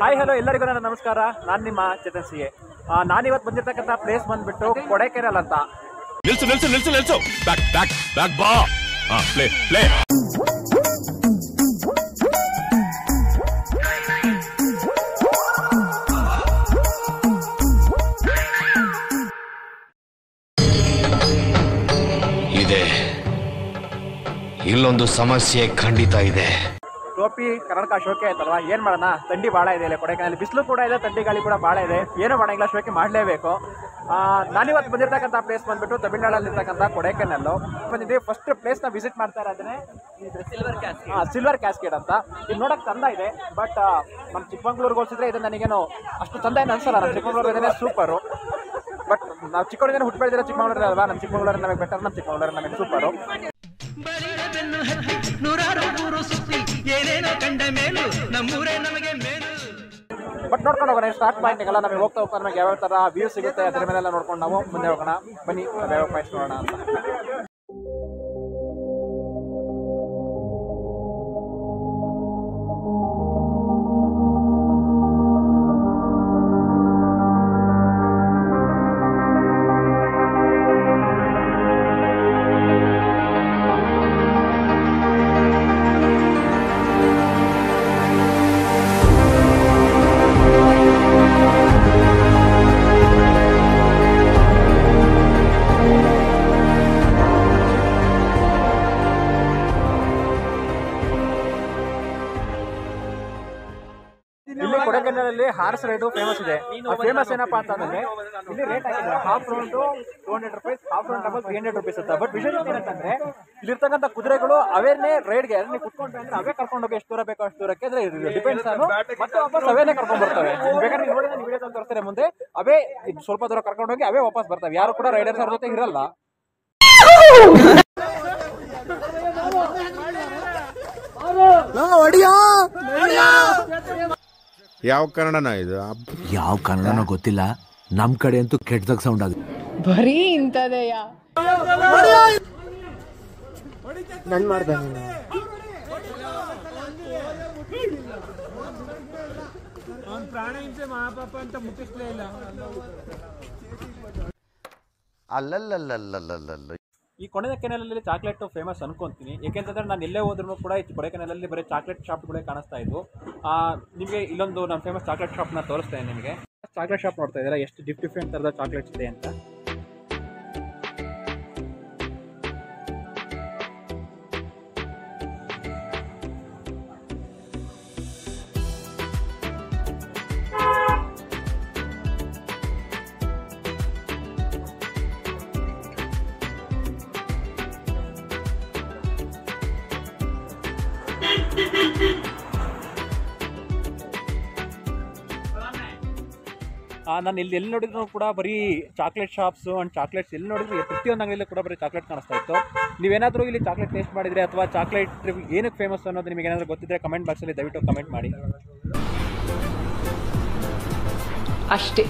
Hi hello ಎಲ್ಲರಿಗೂ ನನ್ನ ನಮಸ್ಕಾರ. ನಾನು ನಿಮ್ಮ ಚೇತನ್ ಸಿ ಎ. ನಾನಿವತ್ತು ಬಂದಿರ್ತಕ್ಕಂಥ ಪ್ಲೇಸ್ ಬಂದ್ಬಿಟ್ಟು ಕೊಡೈಕೆನಾಲ್ ಅಂತ. ನಿಲ್ಸು ಬ್ಯಾಕ್ ಬಾ. ಪ್ಲೇ ಇದೆ. ಇಲ್ಲೊಂದು ಸಮಸ್ಯೆ ಖಂಡಿತ ಇದೆ. ಟೋಪಿ ಕರ್ನಾಟಕ ಶೋಕೆ ಆಯ್ತಲ್ವಾ, ಏನ್ ಮಾಡೋಣ, ಥಂಡಿ ಭಾಳ ಇದೆ ಇಲ್ಲಿ ಕೊಡೈಕೆನಾಲ್. ಬಿಸಿಲು ಕೂಡ ಇದೆ, ಥಂಡಿ ಗಾಳಿ ಕೂಡ ಭಾಳ ಇದೆ. ಏನೂ ಮಾಡೋಂಗಿಲ್ಲ, ಶೋಕೆ ಮಾಡಲೇಬೇಕು. ನಾನಿವತ್ತು ಬಂದಿರ್ತಕ್ಕಂಥ ಪ್ಲೇಸ್ ಬಂದ್ಬಿಟ್ಟು ತಮಿಳ್ನಾಡಲ್ಲಿ ಇರ್ತಕ್ಕಂಥ ಕೊಡೈಕೆನಾಲ್ ಬಂದಿದ್ದೀವಿ. ಫಸ್ಟ್ ಪ್ಲೇಸ್ನ ವಿಸಿಟ್ ಮಾಡ್ತಾ ಇರೋದೇ ಸಿಲ್ವರ್ ಕ್ಯಾಸ್ಕೇಡ್ ಅಂತ. ಇದು ನೋಡೋಕೆ ಚಂದ ಇದೆ, ಬಟ್ ನಮ್ಮ ಚಿಕ್ಕಮಂಗ್ಳೂರಿಗೆ ಹೋಲಿಸಿದ್ರೆ ಇದು ನನಗೇನು ಅಷ್ಟು ಚಂದ ಏನು ಅನ್ಸಲ್ಲ. ನಮ್ಮ ಚಿಕ್ಕಮಂಗ್ಳೂರು ಸೂಪರು. ಬಟ್ ನಾವು ಚಿಕ್ಕವರಿಗೇನು ಹುಟ್ಟು ಬೆಳೆದಿರೋ ಚಿಕ್ಕಮಂಗ್ಳೂರು ಅಲ್ವಾ, ನಮ್ಮ ಚಿಕ್ಕಮಂಗ್ಳೂರು ನಮಗೆ ಬೆಟರ್, ನಮ್ಮ ಚಿಕ್ಕಮಂಗ್ಳೂರು ನಮಗೆ ಸೂಪರು. ಬಟ್ ನೋಡ್ಕೊಂಡು ಹೋಗೋಣ, ಸ್ಟಾರ್ಟ್ ಪಾಯಿಂಟ್ಗೆಲ್ಲ ನಮಗೆ ಹೋಗ್ತಾ ನಮಗೆ ಯಾವ್ಯಾವ ಥರ ವ್ಯೂ ಸಿಗುತ್ತೆ ಅದರ ಮೇಲೆಲ್ಲ ನೋಡ್ಕೊಂಡು ನಾವು ಮುಂದೆ ಹೋಗೋಣ. ಬನ್ನಿ ಯಾವ್ಯಾವ ಪಾಯಿಂಟ್ಸ್ ನೋಡೋಣ ಅಂತ. ಇಲ್ಲಿ ಕೊಡೈಕೆನಾಲಲ್ಲಿ ಹಾರ್ಸ್ ರೈಡು ಫೇಮಸ್ ಇದೆ. ಫೇಮಸ್ ಏನಪ್ಪಾ ಅಂತಂದ್ರೆ ಇಲ್ಲಿ ರೇಟ್ ಹಾಕಿದ್ರೆ half round 200 rupees, half round double 300 rupees ಅಂತ. ಬಟ್ ವಿಷಯ ಏನಂತಂದ್ರೆ ಇಲ್ಲಿರ್ತಕ್ಕಂಥ ಕುದುರೆಗಳು ಅವೇನೇ ರೈಡ್ಗೆ ನೀವು ಕುತ್ಕೊಂಡ್ರೆ ಅಂದ್ರೆ ಅವೇ ಕರ್ಕೊಂಡು ಹೋಗಿ ಎಷ್ಟು ದೂರ ಬೇಕೋ ಅಷ್ಟು ದೂರಕ್ಕೆ ಡಿಪೆಂಡ್ಸ್ ಆನು ಮತ್ತೆ ವಾಪಸ್ ಅವೇನೇ ಕರ್ಕೊಂಡ್ ಬರ್ತವೆ. ಬೇಕಾದ್ರೆ ನೀವು ನೋಡಿ ವಿಡಿಯೋ ತೋರಿಸ್ತಾರೆ ಮುಂದೆ, ಅವೇ ಸ್ವಲ್ಪ ದೂರ ಕರ್ಕೊಂಡು ಹೋಗಿ ಅವೇ ವಾಪಸ್ ಬರ್ತವೆ. ಯಾರು ಕೂಡ ರೈಡರ್ಸ್ ಅವ್ರ ಜೊತೆ ಇರಲ್ಲ. ಯಾವ ಕನ್ನಡನ ಇದು? ಯಾವ ಕನ್ನಡನೋ ಗೊತ್ತಿಲ್ಲ, ನಮ್ ಕಡೆ ಅಂತೂ ಕೆಟ್ಟದಾಗ ಸೌಂಡ್ ಆಗುತ್ತೆ. ಬರೀ ಇಂಥದೆಯ ನನ್ ಮಾಡ್ದ ಪ್ರಾಣ ಹಿಂಸೆ ಮಹಾಪಾಪ ಅಂತ ಮುಟ್ಟಿಸ್ಲೇ ಇಲ್ಲ. ಅಲ್ಲಲ್ಲಲ್ಲಲ್ಲಲ್ಲಲ್ಲ. ಈ ಕೊಡೈಕೆನಾಲಲ್ಲಿ ಚಾಕ್ಲೇಟ್ ಫೇಮಸ್ ಅನ್ಕೊಂತೀನಿ. ಯಾಕೆಂತಂದ್ರೆ ನಾನು ಎಲ್ಲೇ ಹೋದ್ರೂ ಕೂಡ ಈ ಕೊಡೈಕೆನಾಲಲ್ಲಿ ಬರೀ ಚಾಕ್ಲೇಟ್ ಶಾಪ್ಗಳೇ ಕಾಣಿಸ್ತಾ ಇದ್ವು. ನಿಮಗೆ ಇಲ್ಲೊಂದು ನಾನು ಫೇಮಸ್ ಚಾಕ್ಲೇಟ್ ಶಾಪ್ನ ತೋರಿಸ್ತೇನೆ ನಿಮಗೆ. ಚಾಕ್ಲೇಟ್ ಶಾಪ್ ನೋಡ್ತಾ ಇದ್ದೀರಾ ಎಷ್ಟು ಡಿಫ್ರೆಂಟ್ ಥರದ ಚಾಕ್ಲೇಟ್ಸ್ ಇದೆ ಅಂತ. ನಾನು ಎಲ್ಲಿ ನೋಡಿದ್ರು ಕೂಡ ಬರೀ ಚಾಕ್ಲೇಟ್ ಶಾಪ್ಸು ಆ್ಯಂಡ್ ಚಾಕ್ಲೇಟ್ಸ್ ಎಲ್ಲಿ ನೋಡಿದ್ರು ಪ್ರತಿಯೊಂದು ಅಂಗಡಿಯಲ್ಲಿ ಕೂಡ ಬರೀ ಚಾಕ್ಲೇಟ್ ಕಾಣಿಸ್ತಾ ಇತ್ತು. ನೀವೇನಾದರೂ ಇಲ್ಲಿ ಚಾಕ್ಲೇಟ್ ಟೇಸ್ಟ್ ಮಾಡಿದರೆ ಅಥವಾ ಚಾಕ್ಲೇಟ್ ಏನಕ್ಕೆ ಫೇಮಸ್ ಅನ್ನೋದು ನಿಮಗೆ ಏನಾದರೂ ಗೊತ್ತಿದ್ದರೆ ಕಮೆಂಟ್ ಬಾಕ್ಸಲ್ಲಿ ದಯವಿಟ್ಟು ಕಮೆಂಟ್ ಮಾಡಿ. ಅಷ್ಟೇ.